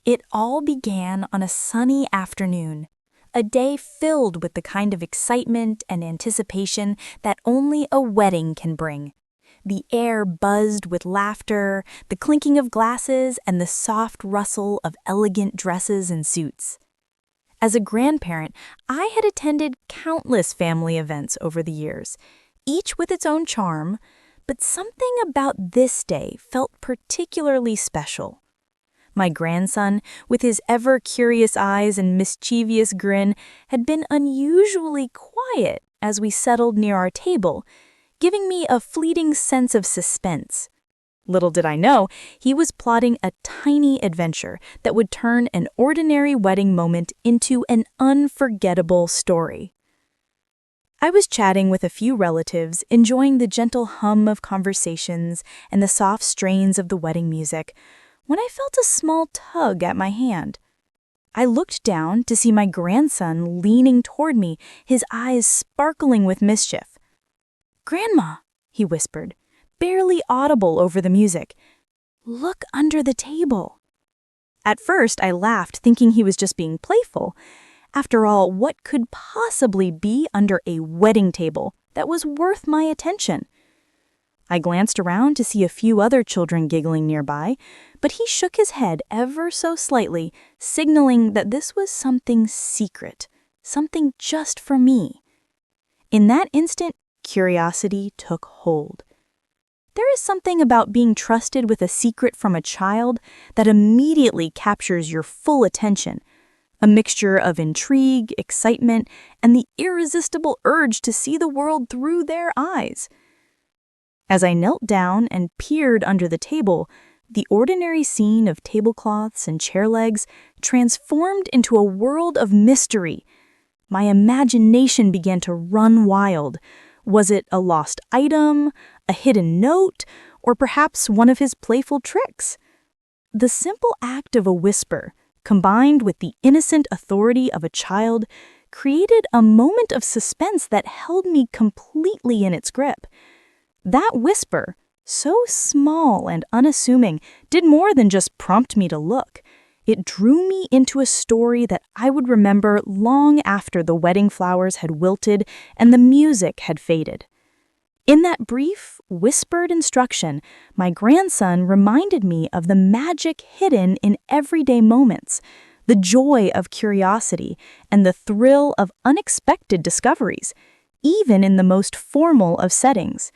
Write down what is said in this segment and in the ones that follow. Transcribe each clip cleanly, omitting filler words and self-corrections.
It all began on a sunny afternoon, a day filled with the kind of excitement and anticipation that only a wedding can bring. The air buzzed with laughter, the clinking of glasses, and the soft rustle of elegant dresses and suits. As a grandparent, I had attended countless family events over the years, each with its own charm, but something about this day felt particularly special. My grandson, with his ever-curious eyes and mischievous grin, had been unusually quiet as we settled near our table, giving me a fleeting sense of suspense. Little did I know, he was plotting a tiny adventure that would turn an ordinary wedding moment into an unforgettable story. I was chatting with a few relatives, enjoying the gentle hum of conversations and the soft strains of the wedding music, when I felt a small tug at my hand. I looked down to see my grandson leaning toward me, his eyes sparkling with mischief. "Grandma," he whispered, barely audible over the music, "look under the table." At first, I laughed, thinking he was just being playful. After all, what could possibly be under a wedding table that was worth my attention? I glanced around to see a few other children giggling nearby, but he shook his head ever so slightly, signaling that this was something secret, something just for me. In that instant, curiosity took hold. There is something about being trusted with a secret from a child that immediately captures your full attention, a mixture of intrigue, excitement, and the irresistible urge to see the world through their eyes. As I knelt down and peered under the table, the ordinary scene of tablecloths and chair legs transformed into a world of mystery. My imagination began to run wild. Was it a lost item, a hidden note, or perhaps one of his playful tricks? The simple act of a whisper, combined with the innocent authority of a child, created a moment of suspense that held me completely in its grip. That whisper, so small and unassuming, did more than just prompt me to look. It drew me into a story that I would remember long after the wedding flowers had wilted and the music had faded. In that brief, whispered instruction, my grandson reminded me of the magic hidden in everyday moments, the joy of curiosity, and the thrill of unexpected discoveries, even in the most formal of settings.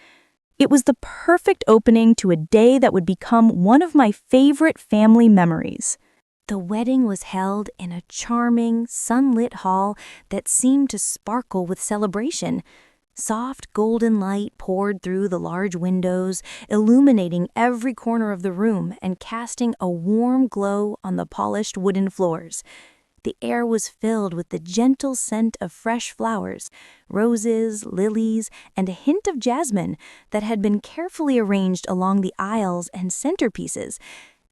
It was the perfect opening to a day that would become one of my favorite family memories. The wedding was held in a charming, sunlit hall that seemed to sparkle with celebration. Soft golden light poured through the large windows, illuminating every corner of the room and casting a warm glow on the polished wooden floors. The air was filled with the gentle scent of fresh flowers, roses, lilies, and a hint of jasmine that had been carefully arranged along the aisles and centerpieces.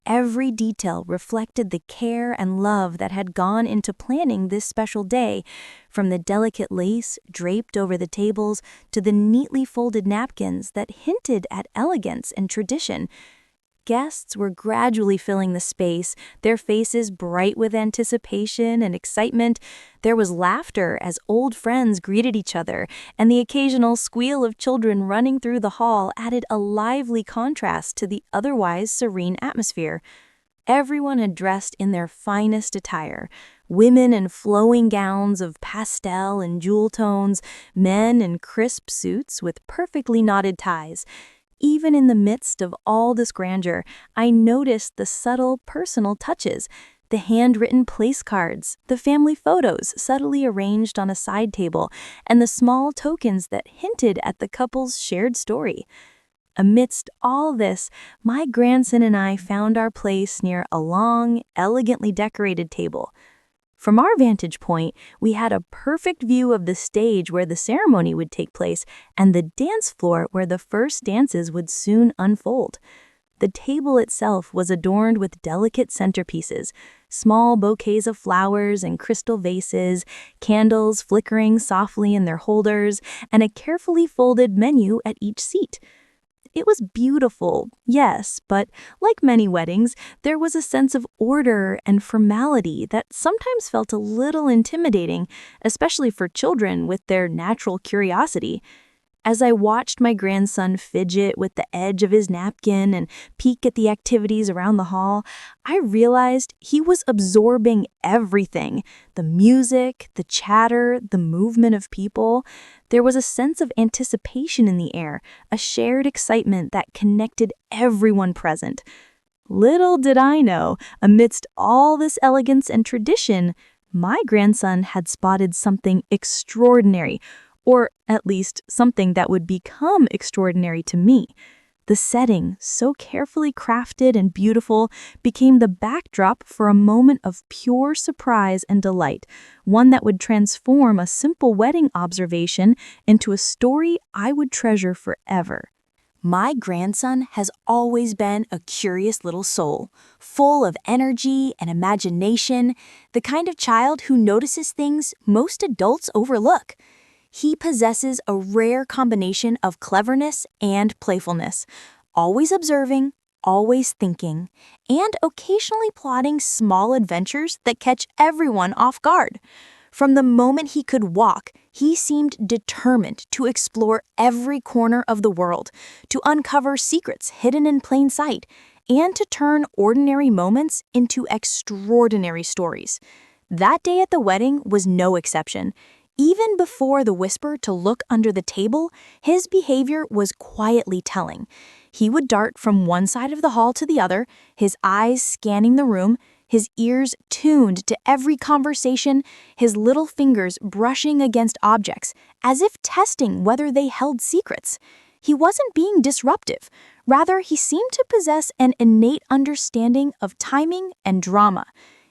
Every detail reflected the care and love that had gone into planning this special day, from the delicate lace draped over the tables to the neatly folded napkins that hinted at elegance and tradition. Guests were gradually filling the space, their faces bright with anticipation and excitement. There was laughter as old friends greeted each other, and the occasional squeal of children running through the hall added a lively contrast to the otherwise serene atmosphere. Everyone had dressed in their finest attire, women in flowing gowns of pastel and jewel tones, men in crisp suits with perfectly knotted ties. Even in the midst of all this grandeur, I noticed the subtle personal touches, the handwritten place cards, the family photos subtly arranged on a side table, and the small tokens that hinted at the couple's shared story. Amidst all this, my grandson and I found our place near a long, elegantly decorated table. From our vantage point, we had a perfect view of the stage where the ceremony would take place and the dance floor where the first dances would soon unfold. The table itself was adorned with delicate centerpieces, small bouquets of flowers and crystal vases, candles flickering softly in their holders, and a carefully folded menu at each seat. It was beautiful, yes, but like many weddings, there was a sense of order and formality that sometimes felt a little intimidating, especially for children with their natural curiosity. As I watched my grandson fidget with the edge of his napkin and peek at the activities around the hall, I realized he was absorbing everything: the music, the chatter, the movement of people. There was a sense of anticipation in the air, a shared excitement that connected everyone present. Little did I know, amidst all this elegance and tradition, my grandson had spotted something extraordinary, or at least something that would become extraordinary to me. The setting, so carefully crafted and beautiful, became the backdrop for a moment of pure surprise and delight, one that would transform a simple wedding observation into a story I would treasure forever. My grandson has always been a curious little soul, full of energy and imagination, the kind of child who notices things most adults overlook. He possesses a rare combination of cleverness and playfulness, always observing, always thinking, and occasionally plotting small adventures that catch everyone off guard. From the moment he could walk, he seemed determined to explore every corner of the world, to uncover secrets hidden in plain sight, and to turn ordinary moments into extraordinary stories. That day at the wedding was no exception. Even before the whisper to look under the table, his behavior was quietly telling. He would dart from one side of the hall to the other, his eyes scanning the room, his ears tuned to every conversation, his little fingers brushing against objects, as if testing whether they held secrets. He wasn't being disruptive. Rather, he seemed to possess an innate understanding of timing and drama.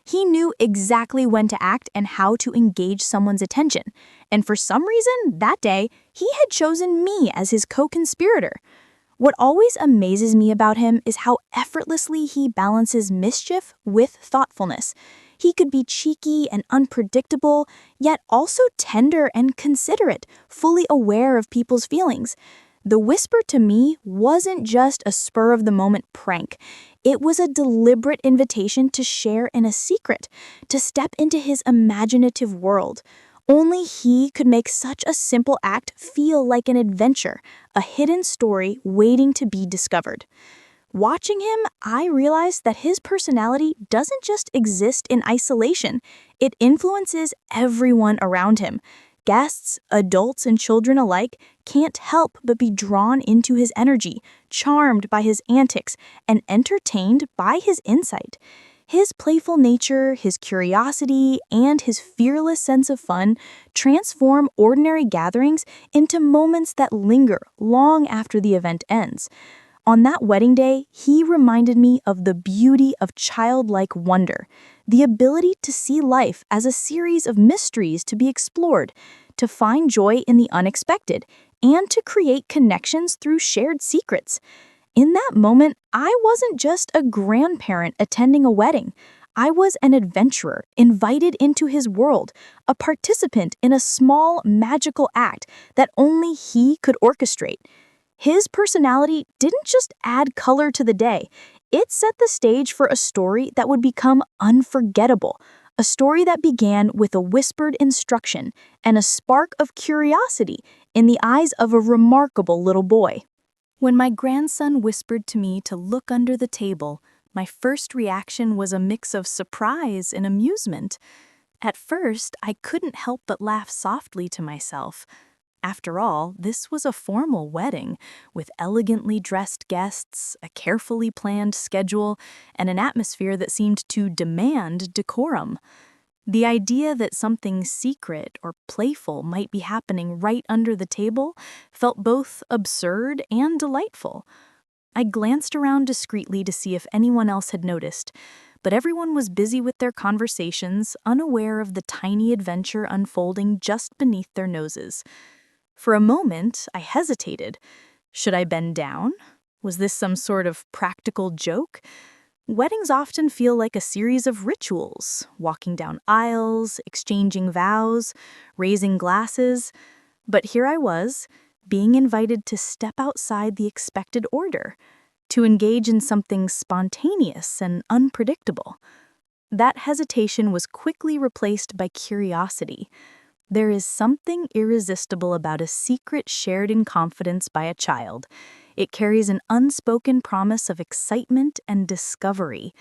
He knew exactly when to act and how to engage someone's attention. And for some reason, that day, he had chosen me as his co-conspirator. What always amazes me about him is how effortlessly he balances mischief with thoughtfulness. He could be cheeky and unpredictable, yet also tender and considerate, fully aware of people's feelings. The whisper to me wasn't just a spur-of-the-moment prank. It was a deliberate invitation to share in a secret, to step into his imaginative world. Only he could make such a simple act feel like an adventure, a hidden story waiting to be discovered. Watching him, I realized that his personality doesn't just exist in isolation. It influences everyone around him. Guests, adults, and children alike can't help but be drawn into his energy, charmed by his antics, and entertained by his insight. His playful nature, his curiosity, and his fearless sense of fun transform ordinary gatherings into moments that linger long after the event ends. On that wedding day, he reminded me of the beauty of childlike wonder, the ability to see life as a series of mysteries to be explored, to find joy in the unexpected, and to create connections through shared secrets. In that moment, I wasn't just a grandparent attending a wedding. I was an adventurer invited into his world, a participant in a small, magical act that only he could orchestrate. His personality didn't just add color to the day, it set the stage for a story that would become unforgettable, a story that began with a whispered instruction and a spark of curiosity in the eyes of a remarkable little boy. When my grandson whispered to me to look under the table, my first reaction was a mix of surprise and amusement. At first, I couldn't help but laugh softly to myself. After all, this was a formal wedding, with elegantly dressed guests, a carefully planned schedule, and an atmosphere that seemed to demand decorum. The idea that something secret or playful might be happening right under the table felt both absurd and delightful. I glanced around discreetly to see if anyone else had noticed, but everyone was busy with their conversations, unaware of the tiny adventure unfolding just beneath their noses. For a moment, I hesitated. Should I bend down? Was this some sort of practical joke? Weddings often feel like a series of rituals, walking down aisles, exchanging vows, raising glasses. But here I was, being invited to step outside the expected order, to engage in something spontaneous and unpredictable. That hesitation was quickly replaced by curiosity. There is something irresistible about a secret shared in confidence by a child. It carries an unspoken promise of excitement and discovery.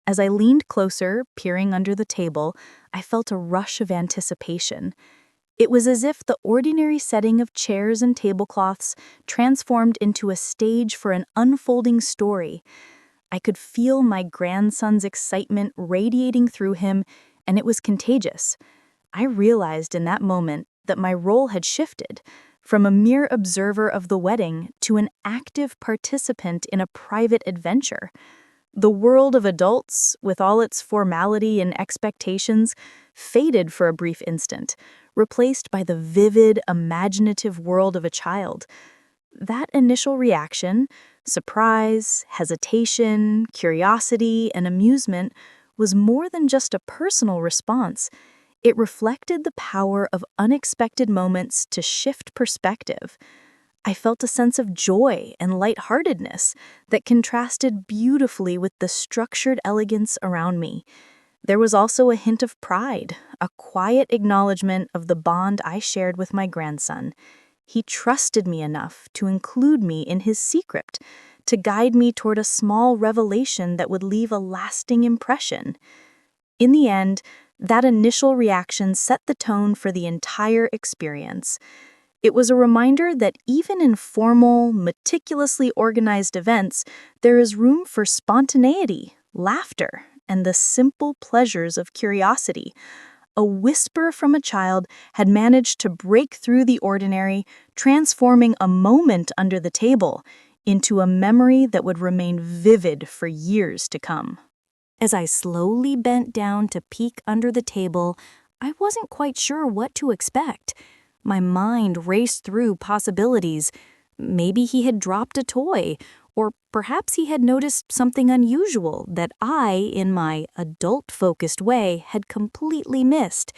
As I leaned closer, peering under the table, I felt a rush of anticipation. It was as if the ordinary setting of chairs and tablecloths transformed into a stage for an unfolding story. I could feel my grandson's excitement radiating through him, and it was contagious. I realized in that moment that my role had shifted from a mere observer of the wedding to an active participant in a private adventure. The world of adults, with all its formality and expectations, faded for a brief instant, replaced by the vivid, imaginative world of a child. That initial reaction, surprise, hesitation, curiosity, and amusement, was more than just a personal response. It reflected the power of unexpected moments to shift perspective. I felt a sense of joy and lightheartedness that contrasted beautifully with the structured elegance around me. There was also a hint of pride, a quiet acknowledgement of the bond I shared with my grandson. He trusted me enough to include me in his secret, to guide me toward a small revelation that would leave a lasting impression. In the end, that initial reaction set the tone for the entire experience. It was a reminder that even in formal, meticulously organized events, there is room for spontaneity, laughter, and the simple pleasures of curiosity. A whisper from a child had managed to break through the ordinary, transforming a moment under the table into a memory that would remain vivid for years to come. As I slowly bent down to peek under the table, I wasn't quite sure what to expect. My mind raced through possibilities. Maybe he had dropped a toy, or perhaps he had noticed something unusual that I, in my adult-focused way, had completely missed.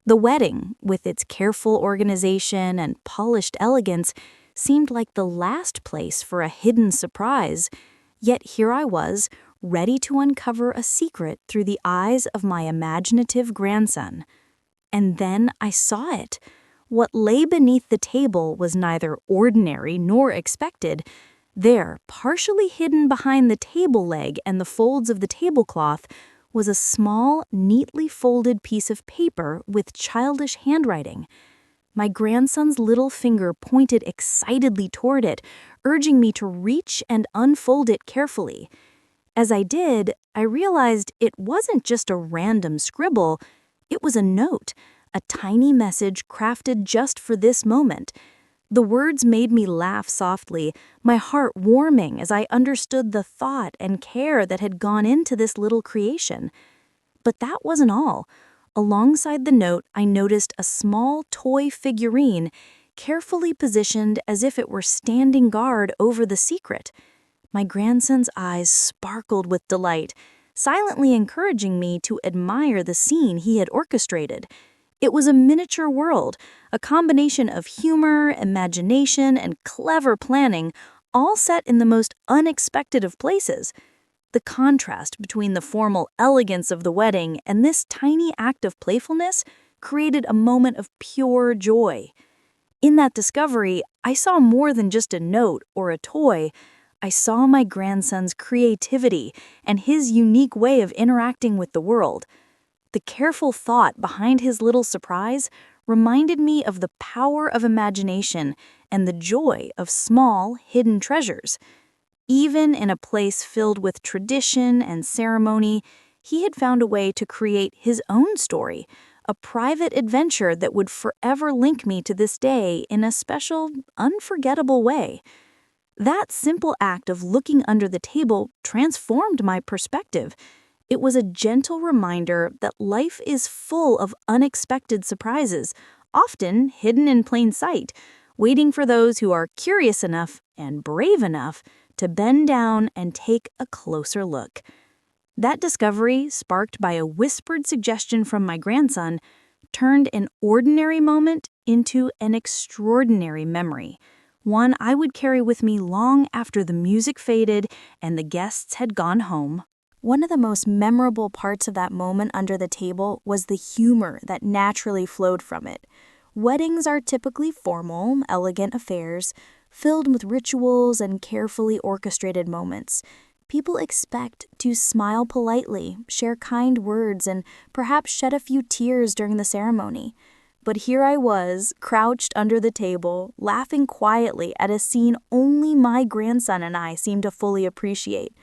The wedding, with its careful organization and polished elegance, seemed like the last place for a hidden surprise. Yet here I was, ready to uncover a secret through the eyes of my imaginative grandson. And then I saw it. What lay beneath the table was neither ordinary nor expected. There, partially hidden behind the table leg and the folds of the tablecloth, was a small, neatly folded piece of paper with childish handwriting. My grandson's little finger pointed excitedly toward it, urging me to reach and unfold it carefully. As I did, I realized it wasn't just a random scribble. It was a note, a tiny message crafted just for this moment. The words made me laugh softly, my heart warming as I understood the thought and care that had gone into this little creation. But that wasn't all. Alongside the note, I noticed a small toy figurine, carefully positioned as if it were standing guard over the secret. My grandson's eyes sparkled with delight, silently encouraging me to admire the scene he had orchestrated. It was a miniature world, a combination of humor, imagination, and clever planning, all set in the most unexpected of places. The contrast between the formal elegance of the wedding and this tiny act of playfulness created a moment of pure joy. In that discovery, I saw more than just a note or a toy. I saw my grandson's creativity and his unique way of interacting with the world. The careful thought behind his little surprise reminded me of the power of imagination and the joy of small, hidden treasures. Even in a place filled with tradition and ceremony, he had found a way to create his own story, a private adventure that would forever link me to this day in a special, unforgettable way. That simple act of looking under the table transformed my perspective. It was a gentle reminder that life is full of unexpected surprises, often hidden in plain sight, waiting for those who are curious enough and brave enough to bend down and take a closer look. That discovery, sparked by a whispered suggestion from my grandson, turned an ordinary moment into an extraordinary memory, one I would carry with me long after the music faded and the guests had gone home. One of the most memorable parts of that moment under the table was the humor that naturally flowed from it. Weddings are typically formal, elegant affairs, filled with rituals and carefully orchestrated moments. People expect to smile politely, share kind words, and perhaps shed a few tears during the ceremony. But here I was, crouched under the table, laughing quietly at a scene only my grandson and I seemed to fully appreciate.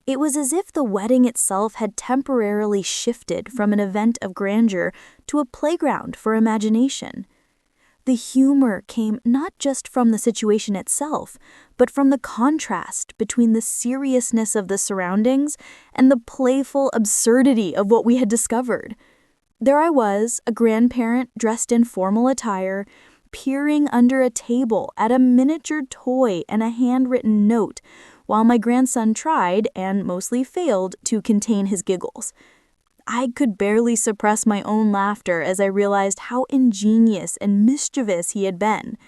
It was as if the wedding itself had temporarily shifted from an event of grandeur to a playground for imagination. The humor came not just from the situation itself, but from the contrast between the seriousness of the surroundings and the playful absurdity of what we had discovered. There I was, a grandparent dressed in formal attire, peering under a table at a miniature toy and a handwritten note, while my grandson tried, and mostly failed, to contain his giggles. I could barely suppress my own laughter as I realized how ingenious and mischievous he had been.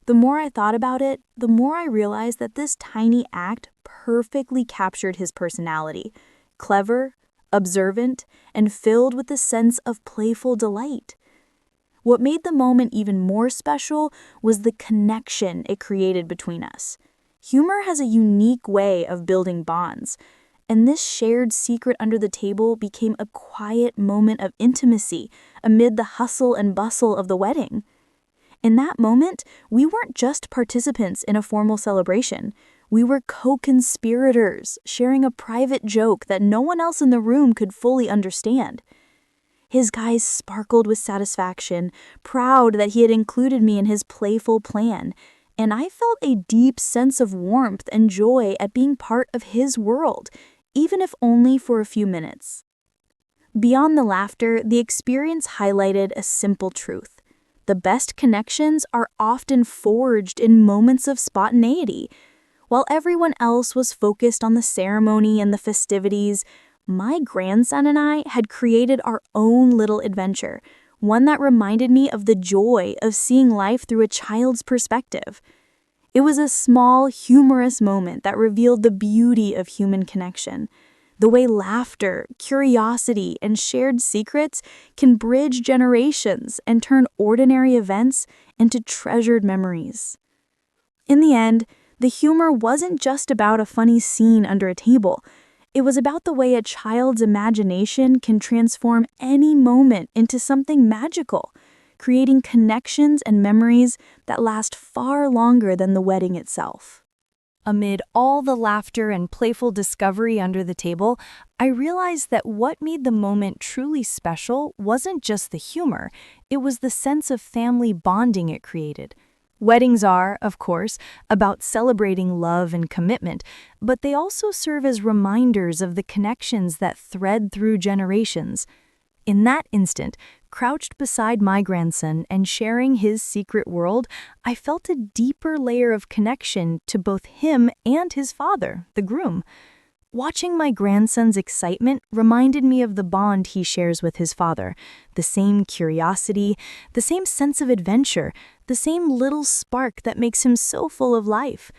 The more I thought about it, the more I realized that this tiny act perfectly captured his personality: clever, observant, and filled with a sense of playful delight. What made the moment even more special was the connection it created between us. Humor has a unique way of building bonds, and this shared secret under the table became a quiet moment of intimacy amid the hustle and bustle of the wedding. In that moment, we weren't just participants in a formal celebration. We were co-conspirators, sharing a private joke that no one else in the room could fully understand. His eyes sparkled with satisfaction, proud that he had included me in his playful plan, and I felt a deep sense of warmth and joy at being part of his world, even if only for a few minutes. Beyond the laughter, the experience highlighted a simple truth. The best connections are often forged in moments of spontaneity. While everyone else was focused on the ceremony and the festivities, my grandson and I had created our own little adventure, one that reminded me of the joy of seeing life through a child's perspective. It was a small, humorous moment that revealed the beauty of human connection, the way laughter, curiosity, and shared secrets can bridge generations and turn ordinary events into treasured memories. In the end, the humor wasn't just about a funny scene under a table. It was about the way a child's imagination can transform any moment into something magical, creating connections and memories that last far longer than the wedding itself. Amid all the laughter and playful discovery under the table, I realized that what made the moment truly special wasn't just the humor, it was the sense of family bonding it created. Weddings are, of course, about celebrating love and commitment, but they also serve as reminders of the connections that thread through generations. In that instant, crouched beside my grandson and sharing his secret world, I felt a deeper layer of connection to both him and his father, the groom. Watching my grandson's excitement reminded me of the bond he shares with his father, the same curiosity, the same sense of adventure, the same little spark that makes him so full of life.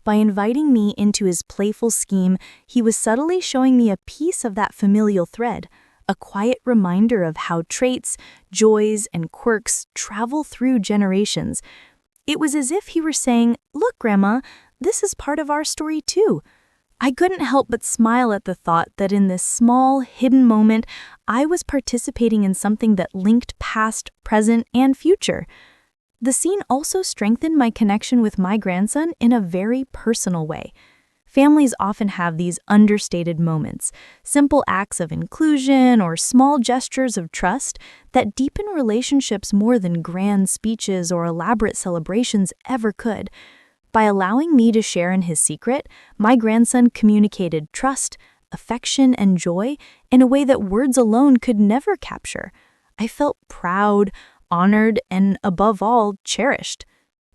By inviting me into his playful scheme, he was subtly showing me a piece of that familial thread, a quiet reminder of how traits, joys, and quirks travel through generations. It was as if he were saying, "Look, Grandma, this is part of our story too." I couldn't help but smile at the thought that in this small, hidden moment, I was participating in something that linked past, present, and future. The scene also strengthened my connection with my grandson in a very personal way. Families often have these understated moments, simple acts of inclusion or small gestures of trust that deepen relationships more than grand speeches or elaborate celebrations ever could. By allowing me to share in his secret, my grandson communicated trust, affection, and joy in a way that words alone could never capture. I felt proud, honored, and above all, cherished.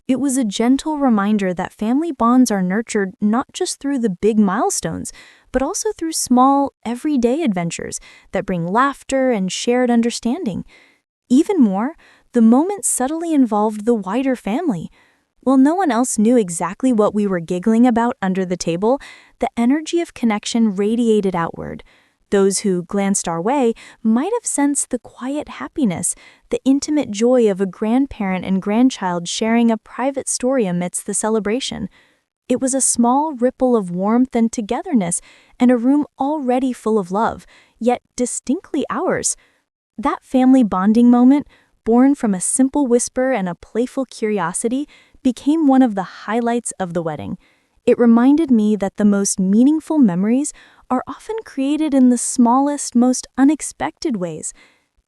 It was a gentle reminder that family bonds are nurtured not just through the big milestones, but also through small, everyday adventures that bring laughter and shared understanding. Even more, the moment subtly involved the wider family. While no one else knew exactly what we were giggling about under the table, the energy of connection radiated outward. Those who glanced our way might have sensed the quiet happiness, the intimate joy of a grandparent and grandchild sharing a private story amidst the celebration. It was a small ripple of warmth and togetherness, and a room already full of love, yet distinctly ours. That family bonding moment, born from a simple whisper and a playful curiosity, became one of the highlights of the wedding. It reminded me that the most meaningful memories are often created in the smallest, most unexpected ways,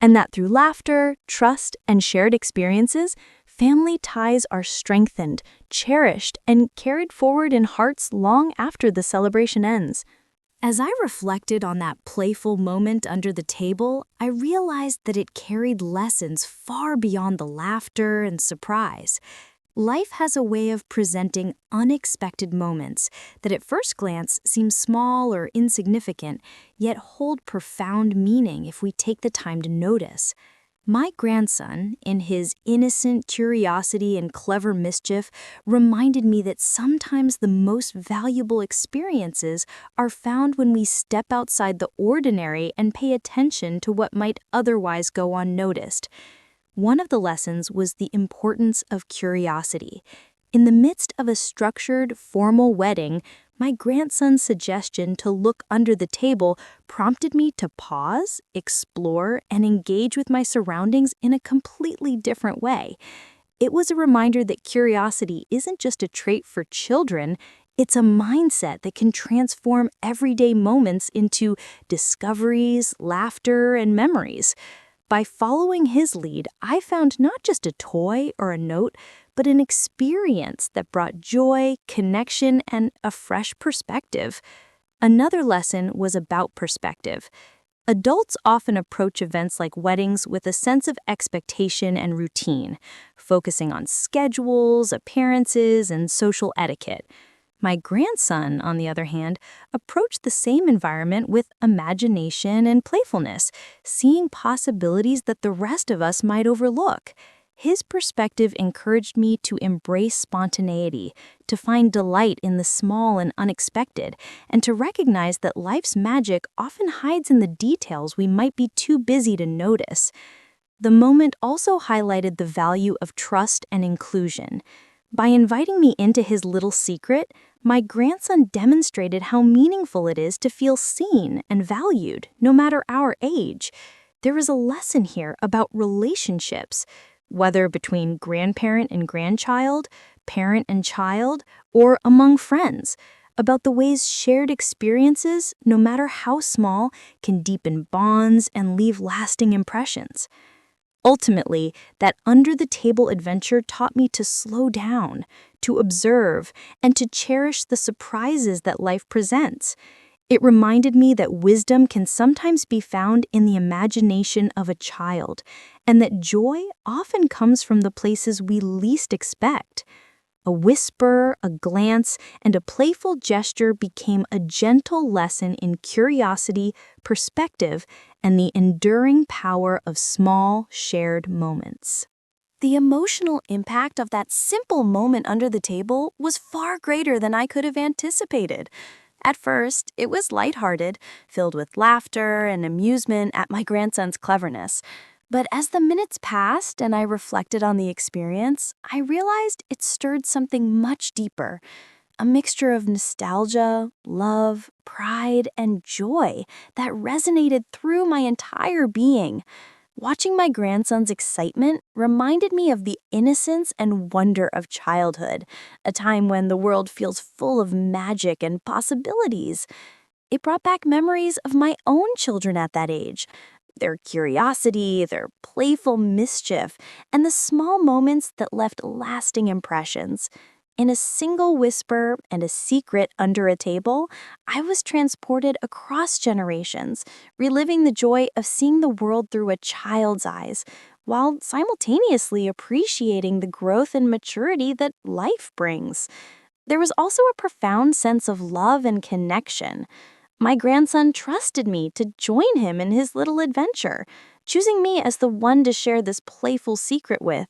and that through laughter, trust, and shared experiences, family ties are strengthened, cherished, and carried forward in hearts long after the celebration ends. As I reflected on that playful moment under the table, I realized that it carried lessons far beyond the laughter and surprise. Life has a way of presenting unexpected moments that at first glance seem small or insignificant, yet hold profound meaning if we take the time to notice. My grandson, in his innocent curiosity and clever mischief, reminded me that sometimes the most valuable experiences are found when we step outside the ordinary and pay attention to what might otherwise go unnoticed. One of the lessons was the importance of curiosity. In the midst of a structured, formal wedding, my grandson's suggestion to look under the table prompted me to pause, explore, and engage with my surroundings in a completely different way. It was a reminder that curiosity isn't just a trait for children, it's a mindset that can transform everyday moments into discoveries, laughter, and memories. By following his lead, I found not just a toy or a note, but an experience that brought joy, connection, and a fresh perspective. Another lesson was about perspective. Adults often approach events like weddings with a sense of expectation and routine, focusing on schedules, appearances, and social etiquette. My grandson, on the other hand, approached the same environment with imagination and playfulness, seeing possibilities that the rest of us might overlook. His perspective encouraged me to embrace spontaneity, to find delight in the small and unexpected, and to recognize that life's magic often hides in the details we might be too busy to notice. The moment also highlighted the value of trust and inclusion. By inviting me into his little secret, my grandson demonstrated how meaningful it is to feel seen and valued, no matter our age. There is a lesson here about relationships, whether between grandparent and grandchild, parent and child, or among friends, about the ways shared experiences, no matter how small, can deepen bonds and leave lasting impressions. Ultimately, that under-the-table adventure taught me to slow down, to observe, and to cherish the surprises that life presents. It reminded me that wisdom can sometimes be found in the imagination of a child, and that joy often comes from the places we least expect. A whisper, a glance, and a playful gesture became a gentle lesson in curiosity, perspective, and the enduring power of small, shared moments. The emotional impact of that simple moment under the table was far greater than I could have anticipated. At first, it was lighthearted, filled with laughter and amusement at my grandson's cleverness. But as the minutes passed and I reflected on the experience, I realized it stirred something much deeper. A mixture of nostalgia, love, pride, and joy that resonated through my entire being. Watching my grandson's excitement reminded me of the innocence and wonder of childhood, a time when the world feels full of magic and possibilities. It brought back memories of my own children at that age. Their curiosity, their playful mischief, and the small moments that left lasting impressions. In a single whisper and a secret under a table, I was transported across generations, reliving the joy of seeing the world through a child's eyes, while simultaneously appreciating the growth and maturity that life brings. There was also a profound sense of love and connection. My grandson trusted me to join him in his little adventure, choosing me as the one to share this playful secret with.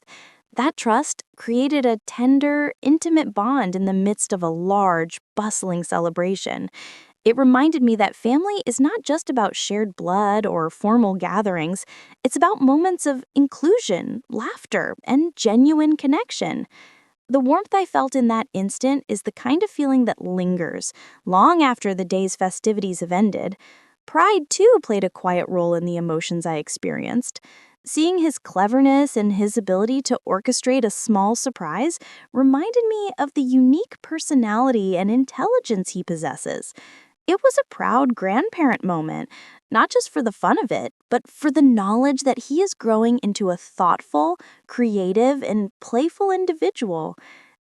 That trust created a tender, intimate bond in the midst of a large, bustling celebration. It reminded me that family is not just about shared blood or formal gatherings, it's about moments of inclusion, laughter, and genuine connection. The warmth I felt in that instant is the kind of feeling that lingers long after the day's festivities have ended. Pride, too, played a quiet role in the emotions I experienced. Seeing his cleverness and his ability to orchestrate a small surprise reminded me of the unique personality and intelligence he possesses. It was a proud grandparent moment, not just for the fun of it, but for the knowledge that he is growing into a thoughtful, creative, and playful individual.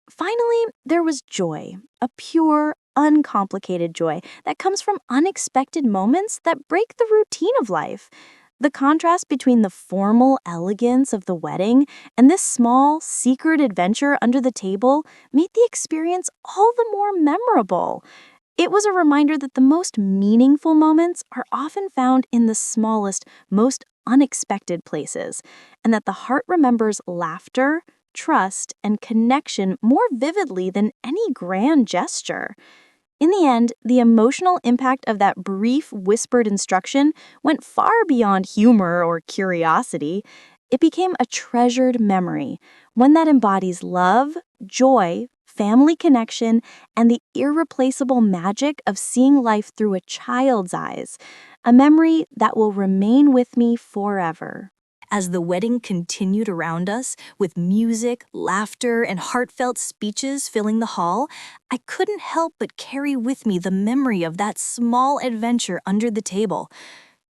Finally, there was joy, a pure, uncomplicated joy that comes from unexpected moments that break the routine of life. The contrast between the formal elegance of the wedding and this small, secret adventure under the table made the experience all the more memorable. It was a reminder that the most meaningful moments are often found in the smallest, most unexpected places, and that the heart remembers laughter, trust, and connection more vividly than any grand gesture. In the end, the emotional impact of that brief whispered instruction went far beyond humor or curiosity. It became a treasured memory, one that embodies love, joy, family connection, and the irreplaceable magic of seeing life through a child's eyes, a memory that will remain with me forever. As the wedding continued around us, with music, laughter, and heartfelt speeches filling the hall, I couldn't help but carry with me the memory of that small adventure under the table.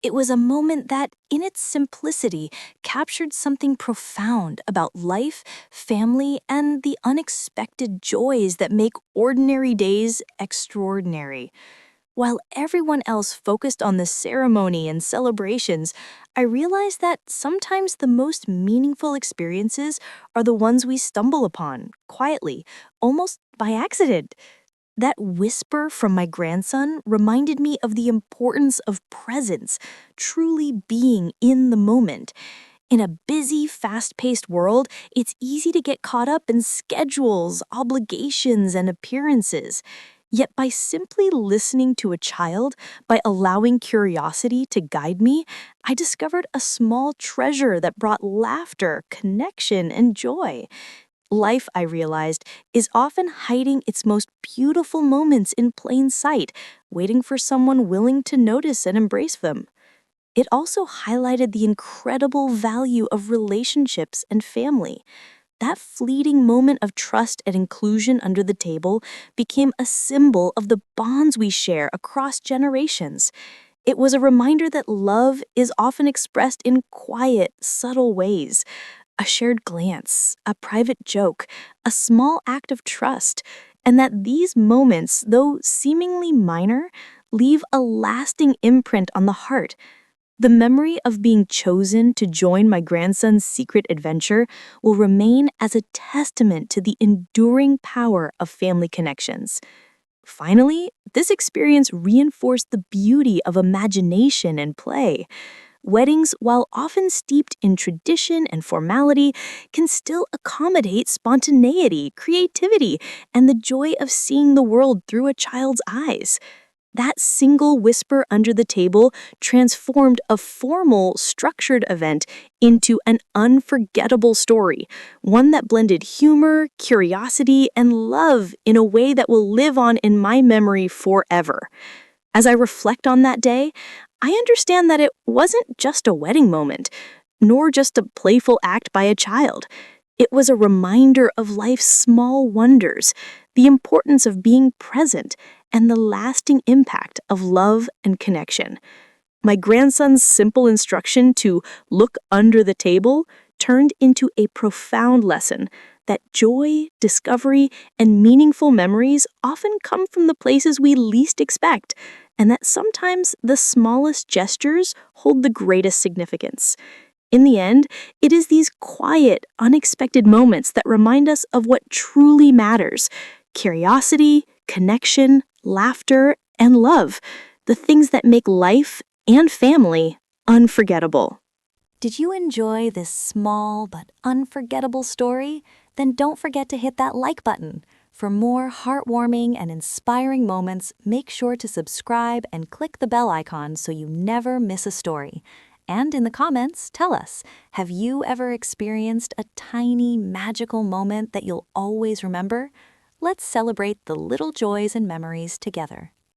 It was a moment that, in its simplicity, captured something profound about life, family, and the unexpected joys that make ordinary days extraordinary. While everyone else focused on the ceremony and celebrations, I realized that sometimes the most meaningful experiences are the ones we stumble upon, quietly, almost by accident. That whisper from my grandson reminded me of the importance of presence, truly being in the moment. In a busy, fast-paced world, it's easy to get caught up in schedules, obligations, and appearances. Yet by simply listening to a child, by allowing curiosity to guide me, I discovered a small treasure that brought laughter, connection, and joy. Life, I realized, is often hiding its most beautiful moments in plain sight, waiting for someone willing to notice and embrace them. It also highlighted the incredible value of relationships and family. That fleeting moment of trust and inclusion under the table became a symbol of the bonds we share across generations. It was a reminder that love is often expressed in quiet, subtle ways. A shared glance, a private joke, a small act of trust, and that these moments, though seemingly minor, leave a lasting imprint on the heart. The memory of being chosen to join my grandson's secret adventure will remain as a testament to the enduring power of family connections. Finally, this experience reinforced the beauty of imagination and play. Weddings, while often steeped in tradition and formality, can still accommodate spontaneity, creativity, and the joy of seeing the world through a child's eyes. That single whisper under the table transformed a formal, structured event into an unforgettable story, one that blended humor, curiosity, and love in a way that will live on in my memory forever. As I reflect on that day, I understand that it wasn't just a wedding moment, nor just a playful act by a child. It was a reminder of life's small wonders, the importance of being present, and the lasting impact of love and connection. My grandson's simple instruction to look under the table turned into a profound lesson that joy, discovery, and meaningful memories often come from the places we least expect, and that sometimes the smallest gestures hold the greatest significance. In the end, it is these quiet, unexpected moments that remind us of what truly matters: curiosity, connection, laughter, and love. the things that make life and family unforgettable. Did you enjoy this small but unforgettable story? Then don't forget to hit that like button. For more heartwarming and inspiring moments, make sure to subscribe and click the bell icon so you never miss a story. And in the comments, tell us, have you ever experienced a tiny magical moment that you'll always remember? Let's celebrate the little joys and memories together.